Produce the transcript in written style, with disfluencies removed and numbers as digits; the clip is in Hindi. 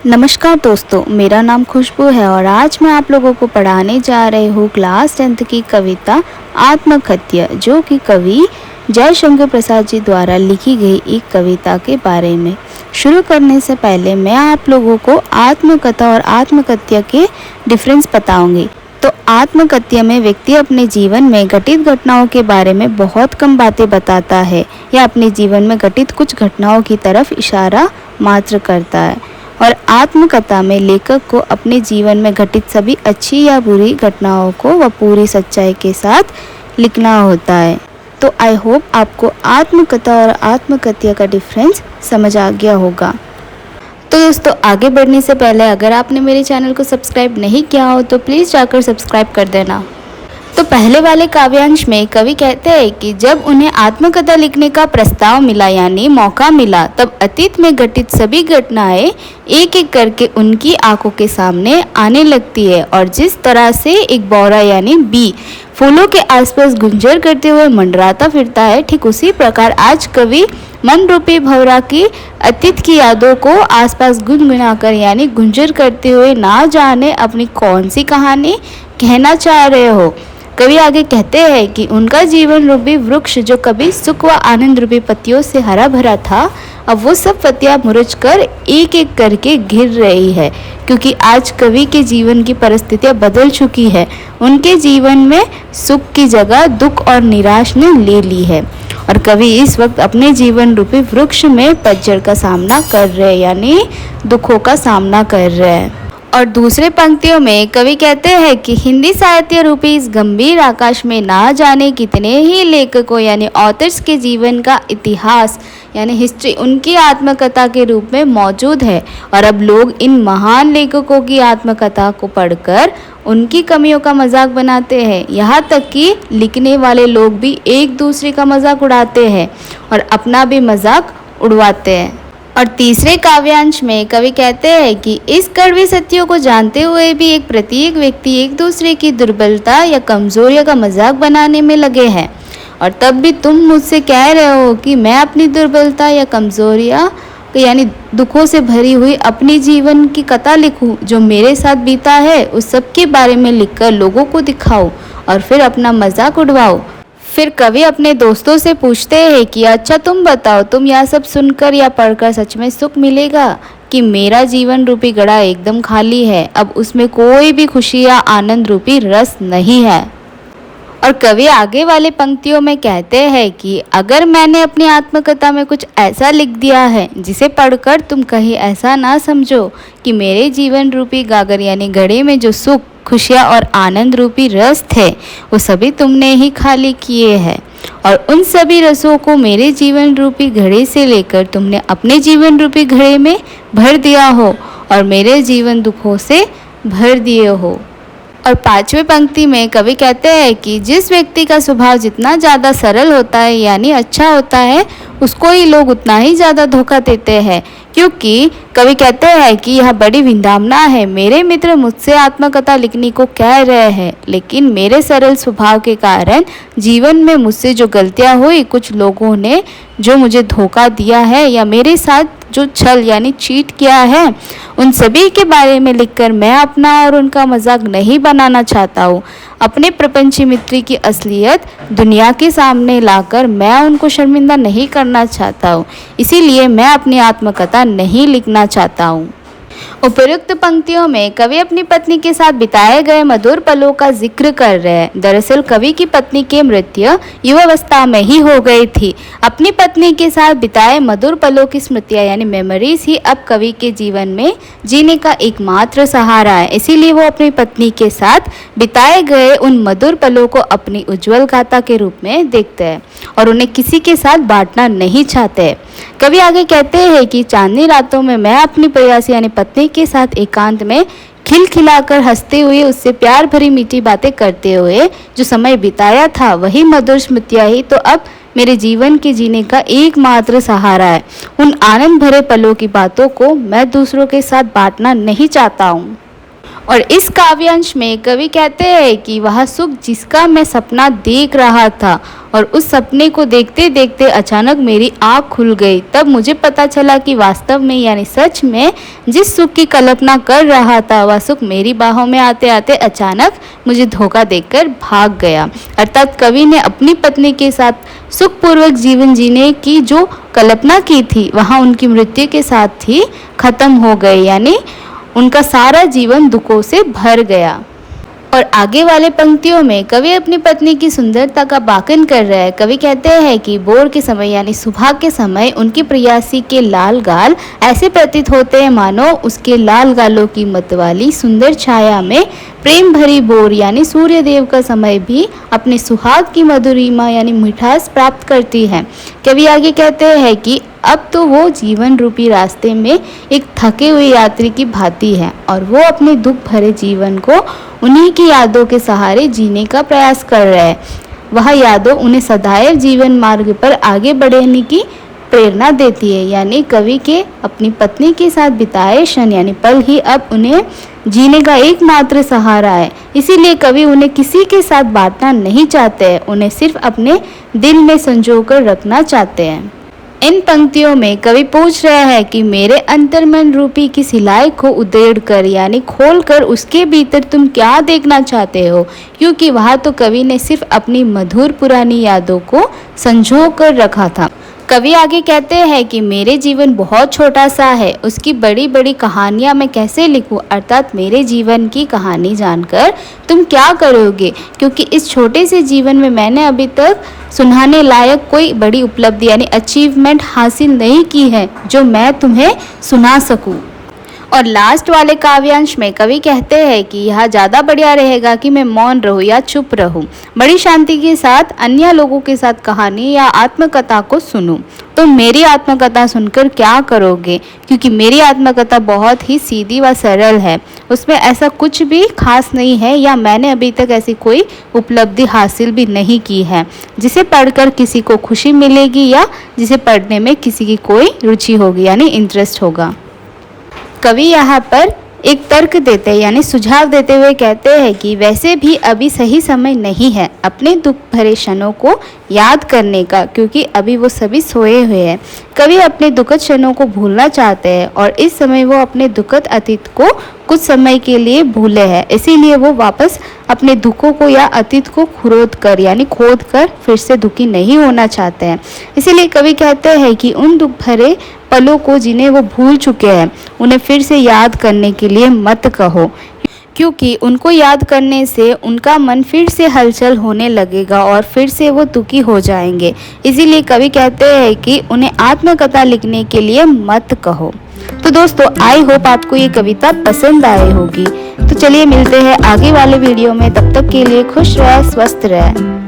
नमस्कार दोस्तों, मेरा नाम खुशबू है और आज मैं आप लोगों को पढ़ाने जा रही हूँ क्लास 10th की कविता आत्मकथ्य, जो कि कवि जयशंकर प्रसाद जी द्वारा लिखी गई एक कविता के बारे में। शुरू करने से पहले मैं आप लोगों को आत्मकथा और आत्मकथ्य के डिफरेंस बताऊंगी। तो आत्मकथ्य में व्यक्ति अपने जीवन में घटित घटनाओं के बारे में बहुत कम बातें बताता है या अपने जीवन में घटित कुछ घटनाओं की तरफ इशारा मात्र करता है, और आत्मकथा में लेखक को अपने जीवन में घटित सभी अच्छी या बुरी घटनाओं को वह पूरी सच्चाई के साथ लिखना होता है। तो आई होप आपको आत्मकथा और आत्मकथ्य का डिफरेंस समझ आ गया होगा। तो दोस्तों, आगे बढ़ने से पहले अगर आपने मेरे चैनल को सब्सक्राइब नहीं किया हो तो प्लीज़ जाकर सब्सक्राइब कर देना। तो पहले वाले काव्यांश में कवि कहते हैं कि जब उन्हें आत्मकथा लिखने का प्रस्ताव मिला यानी मौका मिला, तब अतीत में घटित सभी घटनाएं एक एक करके उनकी आंखों के सामने आने लगती है, और जिस तरह से एक बौरा यानी बी फूलों के आसपास गुंजर करते हुए मंडराता फिरता है, ठीक उसी प्रकार आज कवि मन रूपी भंवरा की अतीत की यादों को आसपास गुनगुनाकर यानी गुंजर करते हुए ना जाने अपनी कौन सी कहानी कहना चाह रहे हो। कवि आगे कहते हैं कि उनका जीवन रूपी वृक्ष जो कभी सुख व आनंद रूपी पत्तियों से हरा भरा था, अब वो सब पत्तियां मुरझकर एक एक करके गिर रही है, क्योंकि आज कवि के जीवन की परिस्थितियां बदल चुकी है। उनके जीवन में सुख की जगह दुख और निराश ने ले ली है, और कवि इस वक्त अपने जीवन रूपी वृक्ष में पतझड़ का सामना कर रहे हैं यानी दुखों का सामना कर रहे हैं। और दूसरे पंक्तियों में कवि कहते हैं कि हिंदी साहित्य रूपी इस गंभीर आकाश में ना जाने कितने ही लेखकों यानी ऑथर्स के जीवन का इतिहास यानी हिस्ट्री उनकी आत्मकथा के रूप में मौजूद है, और अब लोग इन महान लेखकों की आत्मकथा को पढ़कर उनकी कमियों का मजाक बनाते हैं। यहाँ तक कि लिखने वाले लोग भी एक दूसरे का मजाक उड़ाते हैं और अपना भी मजाक उड़वाते हैं। और तीसरे काव्यांश में कवि कहते हैं कि इस कड़वी सत्यों को जानते हुए भी एक प्रत्येक व्यक्ति एक दूसरे की दुर्बलता या कमजोरियों का मजाक बनाने में लगे हैं, और तब भी तुम मुझसे कह रहे हो कि मैं अपनी दुर्बलता या कमजोरियां यानी दुखों से भरी हुई अपनी जीवन की कथा लिखूं, जो मेरे साथ बीता है उस सब के बारे में लिखकर लोगों को दिखाऊं और फिर अपना मजाक उड़वाओ। फिर कवि अपने दोस्तों से पूछते हैं कि अच्छा तुम बताओ, तुम यह सब सुनकर या पढ़कर सच में सुख मिलेगा कि मेरा जीवन रूपी घड़ा एकदम खाली है, अब उसमें कोई भी खुशी या आनंद रूपी रस नहीं है। और कवि आगे वाले पंक्तियों में कहते हैं कि अगर मैंने अपनी आत्मकथा में कुछ ऐसा लिख दिया है जिसे पढ़कर तुम कहीं ऐसा ना समझो कि मेरे जीवन रूपी गागर यानी घड़े में जो सुख खुशियाँ और आनंद रूपी रस थे वो सभी तुमने ही खाली किए हैं, और उन सभी रसों को मेरे जीवन रूपी घड़े से लेकर तुमने अपने जीवन रूपी घड़े में भर दिया हो और मेरे जीवन दुखों से भर दिए हो। और पांचवें पंक्ति में कवि कहते हैं कि जिस व्यक्ति का स्वभाव जितना ज़्यादा सरल होता है यानी अच्छा होता है, उसको ही लोग उतना ही ज़्यादा धोखा देते हैं, क्योंकि कवि कहते हैं कि यह बड़ी विडंबना है। मेरे मित्र मुझसे आत्मकथा लिखने को कह रहे हैं, लेकिन मेरे सरल स्वभाव के कारण जीवन में मुझसे जो गलतियां हुई, कुछ लोगों ने जो मुझे धोखा दिया है या मेरे साथ जो छल यानी चीट किया है, उन सभी के बारे में लिखकर मैं अपना और उनका मजाक नहीं बनाना चाहता हूँ। अपने प्रपंची मित्र की असलियत दुनिया के सामने लाकर मैं उनको शर्मिंदा नहीं करना चाहता हूँ, इसीलिए मैं अपनी आत्मकथा नहीं लिखना चाहता हूँ। उपयुक्त पंक्तियों में कवि अपनी पत्नी के साथ बिताए गए मधुर पलों का जिक्र कर रहे हैं। दरअसल कवि की पत्नी की मृत्यु युवावस्था में ही हो गई थी। अपनी पत्नी के साथ बिताए मधुर पलों की स्मृतियां यानी मेमोरीज ही अब कवि के जीवन में जीने का एकमात्र सहारा है, इसीलिए वो अपनी पत्नी के साथ बिताए गए उन मधुर पलों को अपनी उज्जवल गाथा के रूप में देखते हैं और उन्हें किसी के साथ बांटना नहीं चाहते। कवि आगे कहते हैं कि चांदनी रातों में मैं अपनी प्रेयसी यानी पत्नी के साथ एकांत में खिलखिलाकर हंसते हुए उससे प्यार भरी मीठी बातें करते हुए जो समय बिताया था, वही मधुर स्मृतियां ही तो अब मेरे जीवन के जीने का एकमात्र सहारा है। उन आनंद भरे पलों की बातों को मैं दूसरों के साथ बांटना नहीं चाहता हूँ। और इस काव्यांश में कवि कहते हैं कि वह सुख जिसका मैं सपना देख रहा था और उस सपने को देखते देखते अचानक मेरी आँख खुल गई। तब मुझे पता चला कि वास्तव में यानी सच में जिस सुख की कल्पना कर रहा था वह सुख मेरी बाहों में आते आते अचानक मुझे धोखा देकर भाग गया। अर्थात कवि ने अपनी पत्नी के साथ सुखपूर्वक जीवन जीने की जो कल्पना की थी वह उनकी मृत्यु के साथ ही खत्म हो गई, यानी उनका सारा जीवन दुखों से भर गया। और आगे वाले पंक्तियों में कवि अपनी पत्नी की सुंदरता का बाकन कर रहे हैं। कवि कहते हैं कि भोर के समय यानी सुबह के समय उनकी प्रियासी के लाल गाल ऐसे प्रतीत होते हैं मानो उसके लाल गालों की मतवाली सुंदर छाया में प्रेम भरी भोर यानी सूर्यदेव का समय भी अपने सुहाग की मधुरिमा यानी मिठास प्राप्त करती है। कवि आगे कहते हैं कि अब तो वो जीवन रूपी रास्ते में एक थके हुए यात्री की भांति है और वो अपने दुख भरे जीवन को उन्हीं की यादों के सहारे जीने का प्रयास कर रहे हैं। वह यादों उन्हें सदैव जीवन मार्ग पर आगे बढ़ने की प्रेरणा देती है, यानी कवि के अपनी पत्नी के साथ बिताए क्षण यानी पल ही अब उन्हें जीने का एकमात्र सहारा है। इसीलिए कवि उन्हें किसी के साथ बांटना नहीं चाहते हैं, उन्हें सिर्फ अपने दिल में संजोकर रखना चाहते हैं। इन पंक्तियों में कवि पूछ रहे हैं कि मेरे अंतर्मन रूपी की सिलाई को उधेड़ कर यानी खोल कर उसके भीतर तुम क्या देखना चाहते हो, क्योंकि वहाँ तो कवि ने सिर्फ अपनी मधुर पुरानी यादों को संजो कर रखा था। कवि आगे कहते हैं कि मेरे जीवन बहुत छोटा सा है, उसकी बड़ी बड़ी कहानियाँ मैं कैसे लिखूं, अर्थात मेरे जीवन की कहानी जानकर तुम क्या करोगे, क्योंकि इस छोटे से जीवन में मैंने अभी तक सुनाने लायक कोई बड़ी उपलब्धि यानी अचीवमेंट हासिल नहीं की है जो मैं तुम्हें सुना सकूं। और लास्ट वाले काव्यांश में कवि कहते हैं कि यह ज़्यादा बढ़िया रहेगा कि मैं मौन रहूं या चुप रहूं, बड़ी शांति के साथ अन्य लोगों के साथ कहानी या आत्मकथा को सुनूं। तो मेरी आत्मकथा सुनकर क्या करोगे, क्योंकि मेरी आत्मकथा बहुत ही सीधी व सरल है, उसमें ऐसा कुछ भी खास नहीं है या मैंने अभी तक ऐसी कोई उपलब्धि हासिल भी नहीं की है जिसे पढ़कर किसी को खुशी मिलेगी या जिसे पढ़ने में किसी की कोई रुचि होगी यानी इंटरेस्ट होगा। कवि यहाँ पर एक तर्क देते हैं यानी सुझाव देते हुए कहते हैं कि वैसे भी अभी सही समय नहीं है अपने दुख भरे क्षणों को याद करने का, क्योंकि अभी वो सभी सोए हुए हैं। कवि अपने दुखद क्षणों को भूलना चाहते हैं और इस समय वो अपने दुखद अतीत को कुछ समय के लिए भूले हैं, इसीलिए वो वापस अपने दुखों को या अतीत को खोद कर फिर से दुखी नहीं होना चाहते हैं। इसीलिए कवि कहते हैं कि उन दुख भरे पलों को जिन्हें वो भूल चुके हैं उन्हें फिर से याद करने के लिए मत कहो, क्योंकि उनको याद करने से उनका मन फिर से हलचल होने लगेगा और फिर से वो दुखी हो जाएंगे। इसीलिए कवि कहते हैं कि उन्हें आत्मकथा लिखने के लिए मत कहो। तो दोस्तों आई होप आपको ये कविता पसंद आई होगी। तो चलिए मिलते हैं आगे वाले वीडियो में, तब तक के लिए खुश रहे, स्वस्थ रहे।